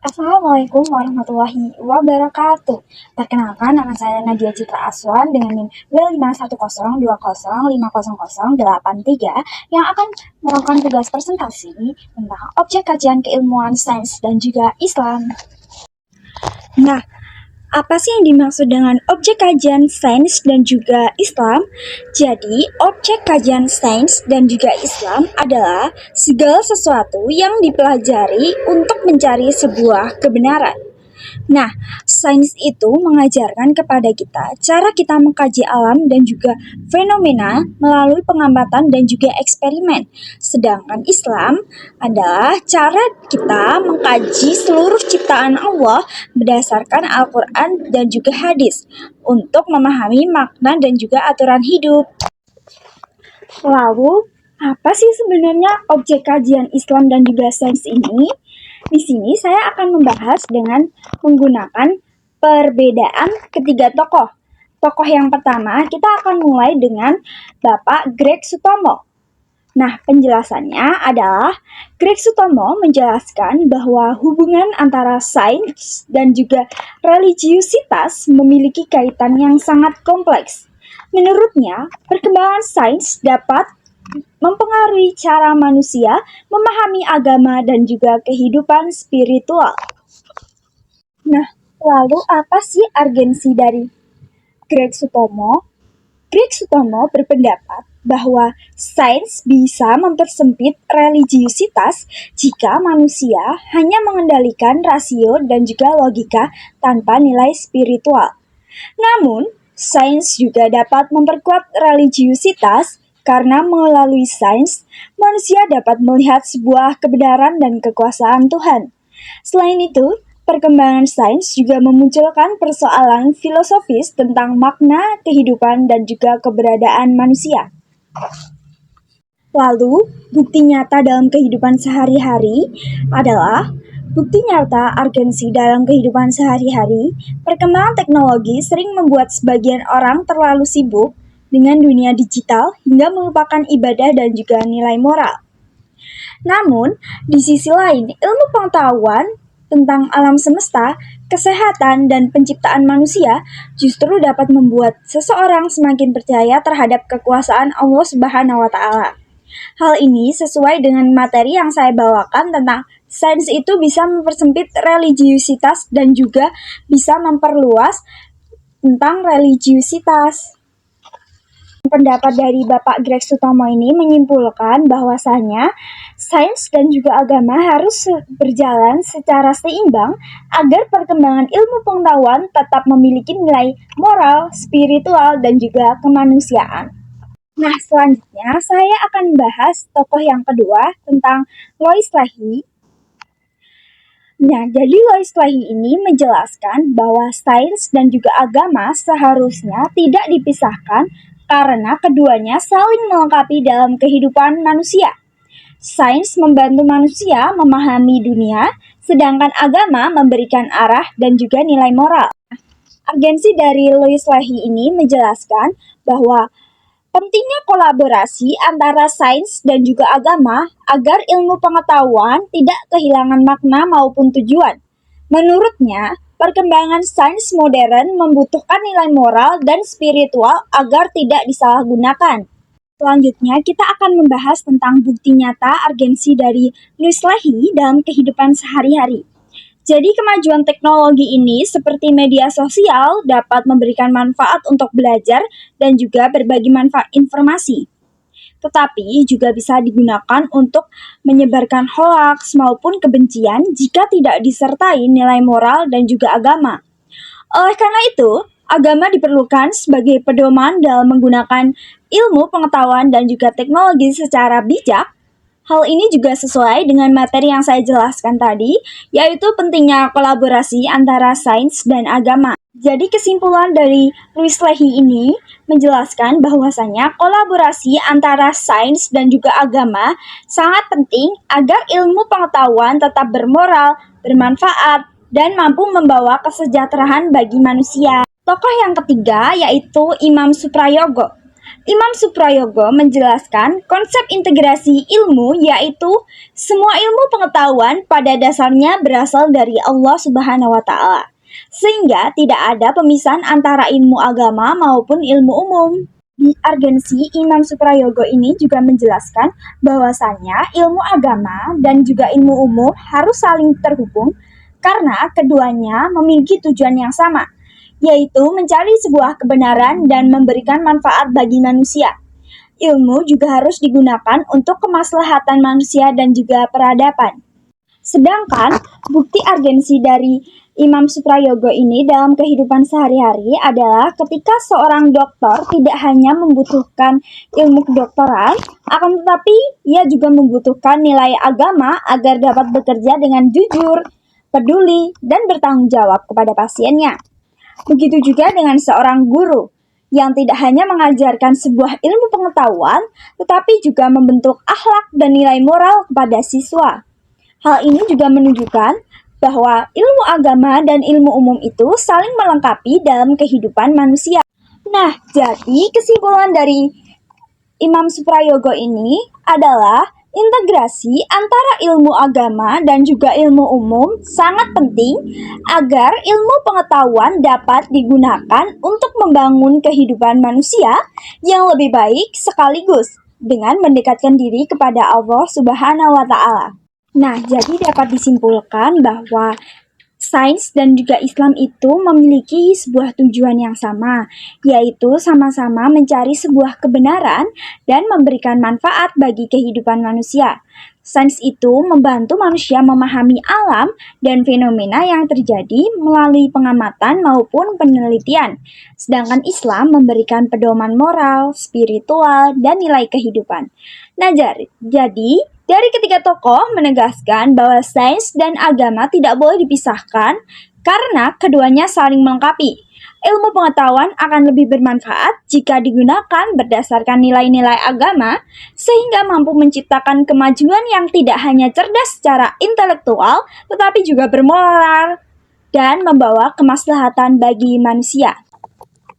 Assalamualaikum warahmatullahi wabarakatuh. Perkenalkan, nama saya Nadia Citra Aswan dengan NIM W5102050083 yang akan melakukan tugas presentasi tentang objek kajian keilmuan, sains, dan juga Islam. Nah, apa sih yang dimaksud dengan objek kajian sains dan juga Islam? Jadi, objek kajian sains dan juga Islam adalah segala sesuatu yang dipelajari untuk mencari sebuah kebenaran. Nah, sains itu mengajarkan kepada kita cara kita mengkaji alam dan juga fenomena melalui pengamatan dan juga eksperimen. Sedangkan Islam adalah cara kita mengkaji seluruh ciptaan Allah berdasarkan Al-Quran dan juga hadis untuk memahami makna dan juga aturan hidup. Lalu, apa sih sebenarnya objek kajian Islam dan juga sains ini? Di sini saya akan membahas dengan menggunakan perbedaan ketiga tokoh. Tokoh yang pertama kita akan mulai dengan Bapak Greg Sutomo. Nah, penjelasannya adalah Greg Sutomo menjelaskan bahwa hubungan antara sains dan juga religiusitas memiliki kaitan yang sangat kompleks. Menurutnya, perkembangan sains dapat mempengaruhi cara manusia memahami agama dan juga kehidupan spiritual. Nah, lalu apa sih urgensi dari Greg Sutomo? Greg Sutomo berpendapat bahwa sains bisa mempersempit religiusitas jika manusia hanya mengendalikan rasio dan juga logika tanpa nilai spiritual. Namun, sains juga dapat memperkuat religiusitas karena melalui sains, manusia dapat melihat sebuah kebenaran dan kekuasaan Tuhan. Selain itu, perkembangan sains juga memunculkan persoalan filosofis tentang makna kehidupan dan juga keberadaan manusia. Lalu, bukti nyata dalam kehidupan sehari-hari adalah bukti nyata urgensi dalam kehidupan sehari-hari. Perkembangan teknologi sering membuat sebagian orang terlalu sibuk dengan dunia digital hingga melupakan ibadah dan juga nilai moral. Namun, di sisi lain, ilmu pengetahuan tentang alam semesta, kesehatan, dan penciptaan manusia justru dapat membuat seseorang semakin percaya terhadap kekuasaan Allah Subhanahu wa Ta'ala. Hal ini sesuai dengan materi yang saya bawakan tentang sains itu bisa mempersempit religiusitas dan juga bisa memperluas tentang religiusitas. Pendapat dari Bapak Greg Sutomo ini menyimpulkan bahwasanya sains dan juga agama harus berjalan secara seimbang agar perkembangan ilmu pengetahuan tetap memiliki nilai moral, spiritual, dan juga kemanusiaan. Nah, selanjutnya saya akan membahas tokoh yang kedua tentang Lois Leahy. Nah, jadi Lois Leahy ini menjelaskan bahwa sains dan juga agama seharusnya tidak dipisahkan karena keduanya saling melengkapi dalam kehidupan manusia. Sains membantu manusia memahami dunia, sedangkan agama memberikan arah dan juga nilai moral. Urgensi dari Lois Leahy ini menjelaskan bahwa pentingnya kolaborasi antara sains dan juga agama agar ilmu pengetahuan tidak kehilangan makna maupun tujuan. Menurutnya, perkembangan sains modern membutuhkan nilai moral dan spiritual agar tidak disalahgunakan. Selanjutnya, kita akan membahas tentang bukti nyata urgensi dari Lois Leahy dalam kehidupan sehari-hari. Jadi, kemajuan teknologi ini seperti media sosial dapat memberikan manfaat untuk belajar dan juga berbagi manfaat informasi. Tetapi juga bisa digunakan untuk menyebarkan hoaks maupun kebencian jika tidak disertai nilai moral dan juga agama. Oleh karena itu, agama diperlukan sebagai pedoman dalam menggunakan ilmu pengetahuan dan juga teknologi secara bijak. Hal ini juga sesuai dengan materi yang saya jelaskan tadi, yaitu pentingnya kolaborasi antara sains dan agama. Jadi kesimpulan dari Lois Leahy ini menjelaskan bahwasanya kolaborasi antara sains dan juga agama sangat penting agar ilmu pengetahuan tetap bermoral, bermanfaat, dan mampu membawa kesejahteraan bagi manusia. Tokoh yang ketiga yaitu Imam Suprayogo. Imam Suprayogo menjelaskan konsep integrasi ilmu, yaitu semua ilmu pengetahuan pada dasarnya berasal dari Allah Subhanahu wa Ta'ala, sehingga tidak ada pemisahan antara ilmu agama maupun ilmu umum. Di Argensi, Imam Suprayogo ini juga menjelaskan bahwasannya ilmu agama dan juga ilmu umum harus saling terhubung karena keduanya memiliki tujuan yang sama, yaitu mencari sebuah kebenaran dan memberikan manfaat bagi manusia. Ilmu juga harus digunakan untuk kemaslahatan manusia dan juga peradaban. Sedangkan bukti argensi dari Imam Suprayogo ini dalam kehidupan sehari-hari adalah ketika seorang dokter tidak hanya membutuhkan ilmu kedokteran, akan tetapi ia juga membutuhkan nilai agama agar dapat bekerja dengan jujur, peduli, dan bertanggung jawab kepada pasiennya. Begitu juga dengan seorang guru yang tidak hanya mengajarkan sebuah ilmu pengetahuan, tetapi juga membentuk akhlak dan nilai moral kepada siswa. Hal ini juga menunjukkan bahwa ilmu agama dan ilmu umum itu saling melengkapi dalam kehidupan manusia. Nah, jadi kesimpulan dari Imam Suprayogo ini adalah integrasi antara ilmu agama dan juga ilmu umum sangat penting agar ilmu pengetahuan dapat digunakan untuk membangun kehidupan manusia yang lebih baik sekaligus dengan mendekatkan diri kepada Allah Subhanahu wa Ta'ala. Nah, jadi dapat disimpulkan bahwa sains dan juga Islam itu memiliki sebuah tujuan yang sama, yaitu sama-sama mencari sebuah kebenaran dan memberikan manfaat bagi kehidupan manusia. Sains itu membantu manusia memahami alam dan fenomena yang terjadi melalui pengamatan maupun penelitian. Sedangkan Islam memberikan pedoman moral, spiritual, dan nilai kehidupan. Nah, jadi dari ketiga tokoh menegaskan bahwa sains dan agama tidak boleh dipisahkan karena keduanya saling melengkapi. Ilmu pengetahuan akan lebih bermanfaat jika digunakan berdasarkan nilai-nilai agama, sehingga mampu menciptakan kemajuan yang tidak hanya cerdas secara intelektual, tetapi juga bermoral dan membawa kemaslahatan bagi manusia.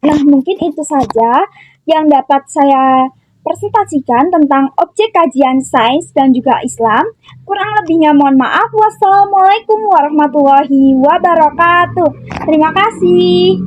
Nah, mungkin itu saja yang dapat saya presentasikan tentang objek kajian sains dan juga Islam. Kurang lebihnya mohon maaf. Wassalamualaikum warahmatullahi wabarakatuh. Terima kasih.